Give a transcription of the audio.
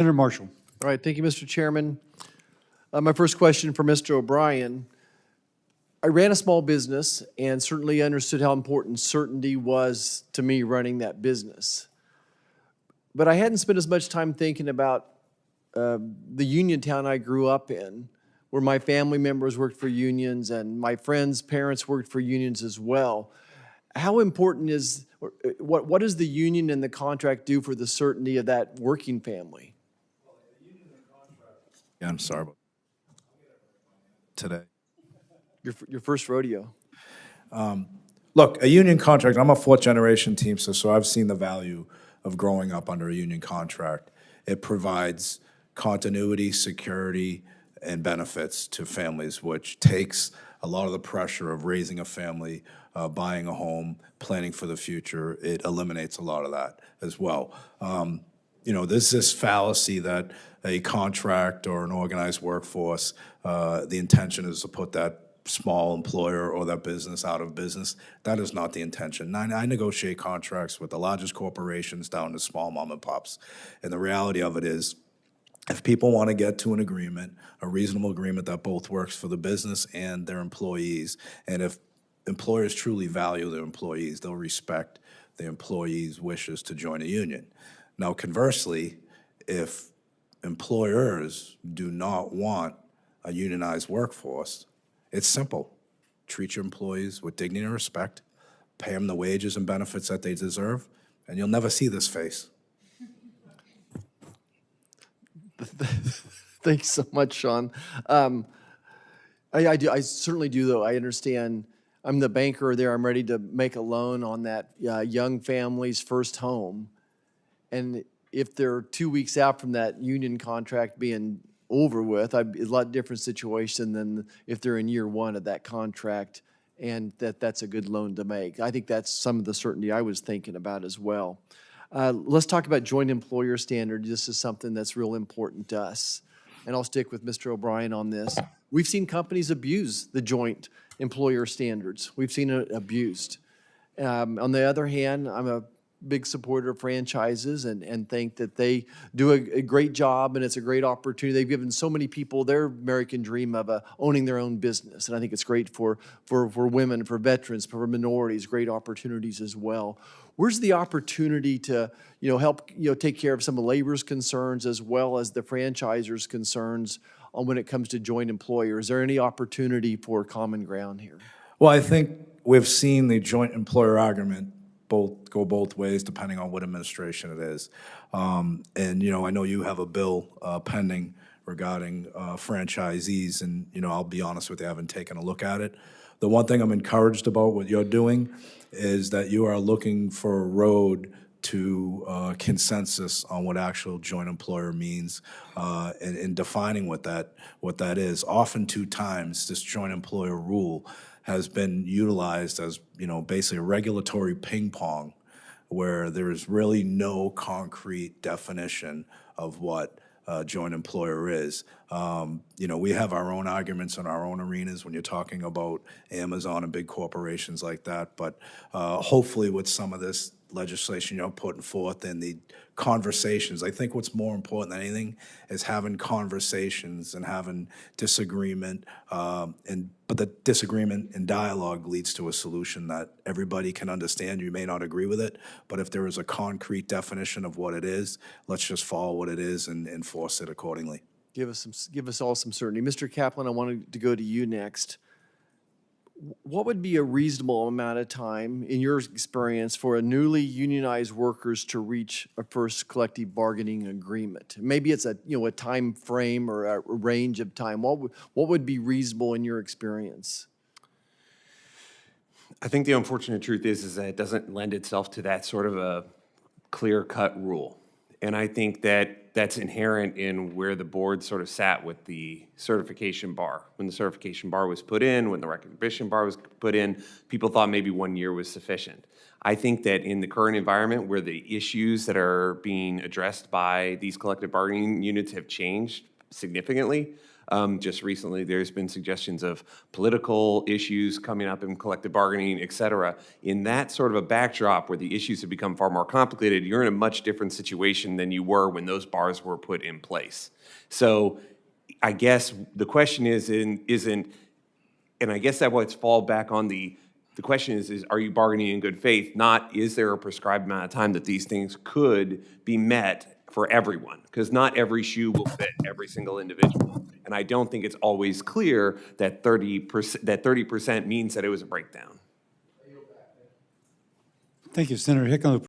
Senator Marshall. All right, thank you, Mr. Chairman. My first question for Mr. O'Brien. I ran a small business and certainly understood how important certainty was to me running that business. But I hadn't spent as much time thinking about the union town I grew up in, where my family members worked for unions and my friends' parents worked for unions as well. How important is, what does the union and the contract do for the certainty of that working family? Yeah, I'm sorry about today. Your first rodeo. Look, a union contract, I'm a fourth-generation Teamster, so I've seen the value of growing up under a union contract. It provides continuity, security, and benefits to families, which takes a lot of the pressure of raising a family, buying a home, planning for the future. It eliminates a lot of that as well. You know, there's this fallacy that a contract or an organized workforce, the intention is to put that small employer or that business out of business. That is not the intention. I negotiate contracts with the largest corporations down to small mom and pops. And the reality of it is, if people want to get to an agreement, a reasonable agreement that both works for the business and their employees, and if employers truly value their employees, they'll respect the employees' wishes to join a union. Now, conversely, if employers do not want a unionized workforce, it's simple. Treat your employees with dignity and respect, pay them the wages and benefits that they deserve, and you'll never see this face. Thanks so much, Sean. I certainly do, though. I understand. I'm the banker there. I'm ready to make a loan on that young family's first home. And if they're 2 weeks out from that union contract being over with, it's a lot different situation than if they're in year one of that contract, and that's a good loan to make. I think that's some of the certainty I was thinking about as well. Let's talk about joint employer standards. This is something that's real important to us. And I'll stick with Mr. O'Brien on this. We've seen companies abuse the joint employer standards. We've seen it abused. On the other hand, I'm a big supporter of franchises and think that they do a great job, and it's a great opportunity. They've given so many people their American dream of owning their own business, and I think it's great for women, for veterans, for minorities, great opportunities as well. Where's the opportunity to help take care of some of labor's concerns as well as the franchisors' concerns on when it comes to joint employers? Is there any opportunity for common ground here? Well, I think we've seen the joint employer argument go both ways depending on what administration it is. And I know you have a bill pending regarding franchisees, and I'll be honest with you, I haven't taken a look at it. The one thing I'm encouraged about what you're doing is that you are looking for a road to consensus on what actual joint employer means, and defining what that is. Often, 2 times, this joint employer rule has been utilized as basically a regulatory ping pong, where there is really no concrete definition of what joint employer is. We have our own arguments in our own arenas when you're talking about Amazon and big corporations like that, but hopefully with some of this legislation you're putting forth and the conversations, I think what's more important than anything is having conversations and having disagreement, but the disagreement and dialogue leads to a solution that everybody can understand. You may not agree with it, but if there is a concrete definition of what it is, let's just follow what it is and enforce it accordingly. Give us all some certainty. Mr. Kaplan, I wanted to go to you next. What would be a reasonable amount of time, in your experience, for a newly unionized workers to reach a first collective bargaining agreement? Maybe it's a time frame or a range of time. What would be reasonable in your experience? I think the unfortunate truth is that it doesn't lend itself to that sort of a clear-cut rule. And I think that that's inherent in where the board sort of sat with the certification bar. When the certification bar was put in, when the recognition bar was put in, people thought maybe 1 year was sufficient. I think that in the current environment where the issues that are being addressed by these collective bargaining units have changed significantly, Just recently, there's been suggestions of political issues coming up in collective bargaining, et cetera. In that sort of a backdrop where the issues have become far more complicated, you're in a much different situation than you were when those bars were put in place. So I guess the question isn't, and I guess that what's fall back on the question is are you bargaining in good faith? Not is there a prescribed amount of time that these things could be met for everyone? Because not every shoe will fit every single individual. And I don't think it's always clear that 30% means that it was a breakdown. Thank you, Senator Hickam.